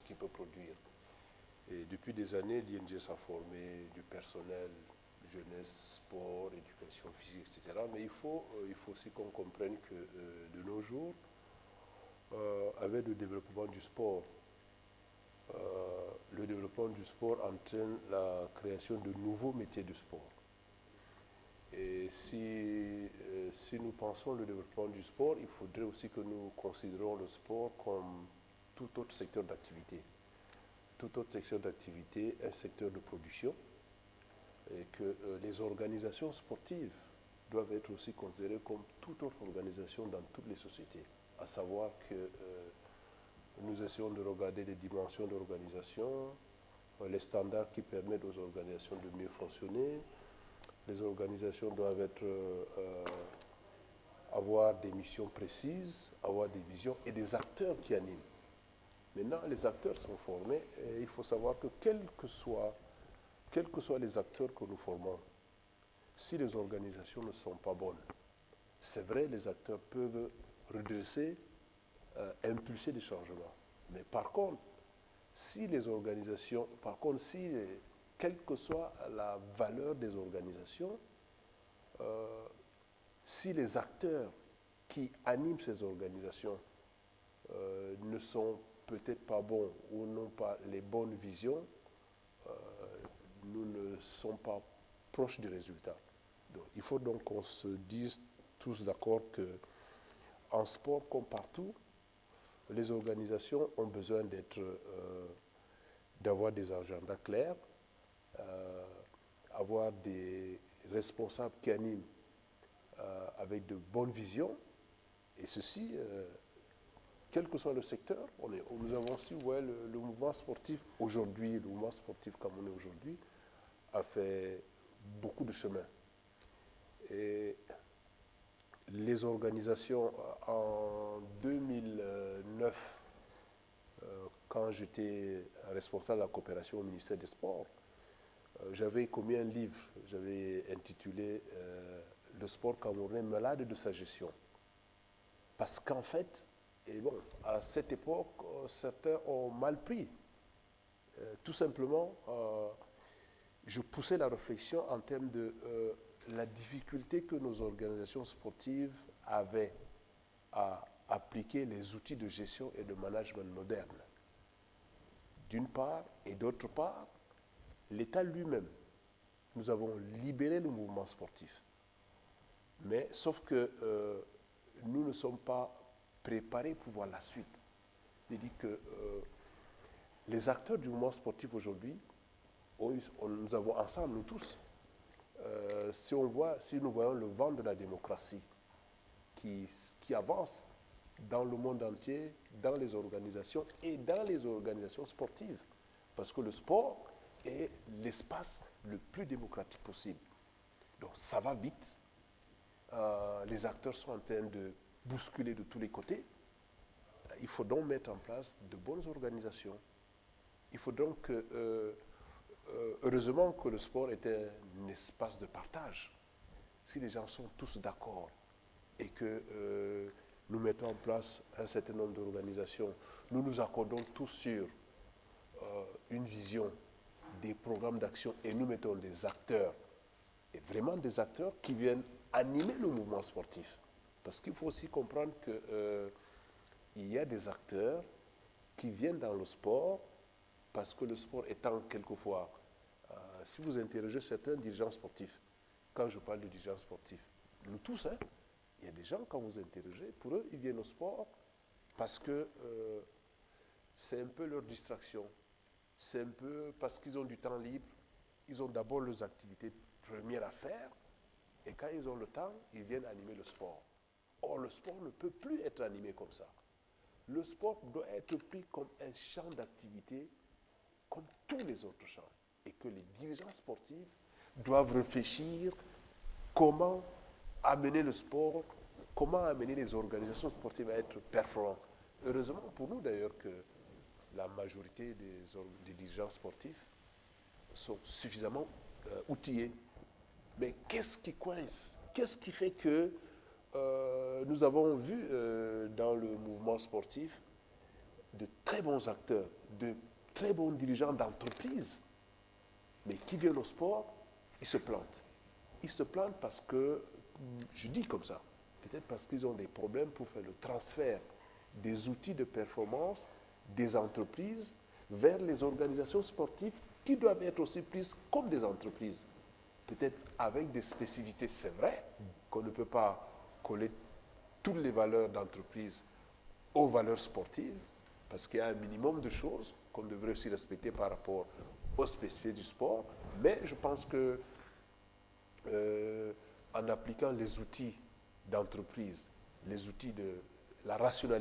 qui peut produire. Et depuis des années, l'INGS a formé du personnel, jeunesse, sport, éducation physique, etc. Mais il faut aussi qu'on comprenne que de nos jours, avec le développement du sport entraîne la création de nouveaux métiers du sport. Et si nous pensons le développement du sport, il faudrait aussi que nous considérons le sport comme tout autre secteur d'activité. Tout autre secteur d'activité, un secteur de production, et que les organisations sportives doivent être aussi considérées comme toute autre organisation dans toutes les sociétés. À savoir que nous essayons de regarder les dimensions de l'organisation, les standards qui permettent aux organisations de mieux fonctionner. Les organisations doivent avoir des missions précises, avoir des visions et des acteurs qui animent. Maintenant, les acteurs sont formés et il faut savoir que quels que soient les acteurs que nous formons, si les organisations ne sont pas bonnes, c'est vrai, les acteurs peuvent redresser, impulser des changements. Mais par contre, quelle que soit la valeur des organisations, si les acteurs qui animent ces organisations ne sont peut-être pas bons ou n'ont pas les bonnes visions, nous ne sommes pas proches du résultat. Donc, il faut donc qu'on se dise tous d'accord que en sport comme partout, les organisations ont besoin d'avoir des agendas clairs, avoir des responsables qui animent avec de bonnes visions, et ceci, quel que soit le secteur. Nous avons aussi, le mouvement sportif aujourd'hui, le mouvement sportif comme on est aujourd'hui, a fait beaucoup de chemin. Et les organisations, en 2009, quand j'étais responsable de la coopération au ministère des Sports, j'avais commis un livre, j'avais intitulé Le sport camerounais malade de sa gestion. Parce qu'en fait, et bon, à cette époque, certains ont mal pris. Tout simplement, je poussais la réflexion en termes de la difficulté que nos organisations sportives avaient à appliquer les outils de gestion et de management modernes. D'une part, et d'autre part, l'État lui-même. Nous avons libéré le mouvement sportif. Mais sauf que nous ne sommes pas préparés pour voir la suite. C'est-à-dire que les acteurs du mouvement sportif aujourd'hui, nous avons ensemble, nous tous, si nous voyons le vent de la démocratie qui avance dans le monde entier, dans les organisations et dans les organisations sportives, parce que le sport est l'espace le plus démocratique possible. Donc ça va vite, les acteurs sont en train de bousculer de tous les côtés. Il faut donc mettre en place de bonnes organisations. Il faut donc que, heureusement que le sport est un espace de partage. Si les gens sont tous d'accord et que nous mettons en place un certain nombre d'organisations, nous nous accordons tous sur une vision, des programmes d'action et nous mettons des acteurs, et vraiment des acteurs qui viennent animer le mouvement sportif. Parce qu'il faut aussi comprendre qu'il y a des acteurs qui viennent dans le sport parce que le sport étant quelquefois, si vous interrogez certains dirigeants sportifs, quand je parle de dirigeants sportifs, nous tous, hein, il y a des gens, quand vous interrogez, pour eux, ils viennent au sport parce que c'est un peu leur distraction. C'est un peu parce qu'ils ont du temps libre. Ils ont d'abord leurs activités premières à faire et quand ils ont le temps, ils viennent animer le sport. Or, le sport ne peut plus être animé comme ça. Le sport doit être pris comme un champ d'activité comme tous les autres champs. Et que les dirigeants sportifs doivent réfléchir comment amener le sport, comment amener les organisations sportives à être performantes. Heureusement pour nous d'ailleurs que la majorité des dirigeants sportifs sont suffisamment outillés. Mais qu'est-ce qui coince? Qu'est-ce qui fait que nous avons vu dans le mouvement sportif de très bons acteurs, de très bons dirigeants d'entreprise, mais qui viennent au sport, ils se plantent. Ils se plantent parce que, je dis comme ça, peut-être parce qu'ils ont des problèmes pour faire le transfert des outils de performance des entreprises vers les organisations sportives qui doivent être aussi prises comme des entreprises. Peut-être avec des spécificités, c'est vrai qu'on ne peut pas coller toutes les valeurs d'entreprise aux valeurs sportives, parce qu'il y a un minimum de choses qu'on devrait aussi respecter par rapport aux spécificités du sport, mais je pense que en appliquant les outils d'entreprise, les outils de la rationalité,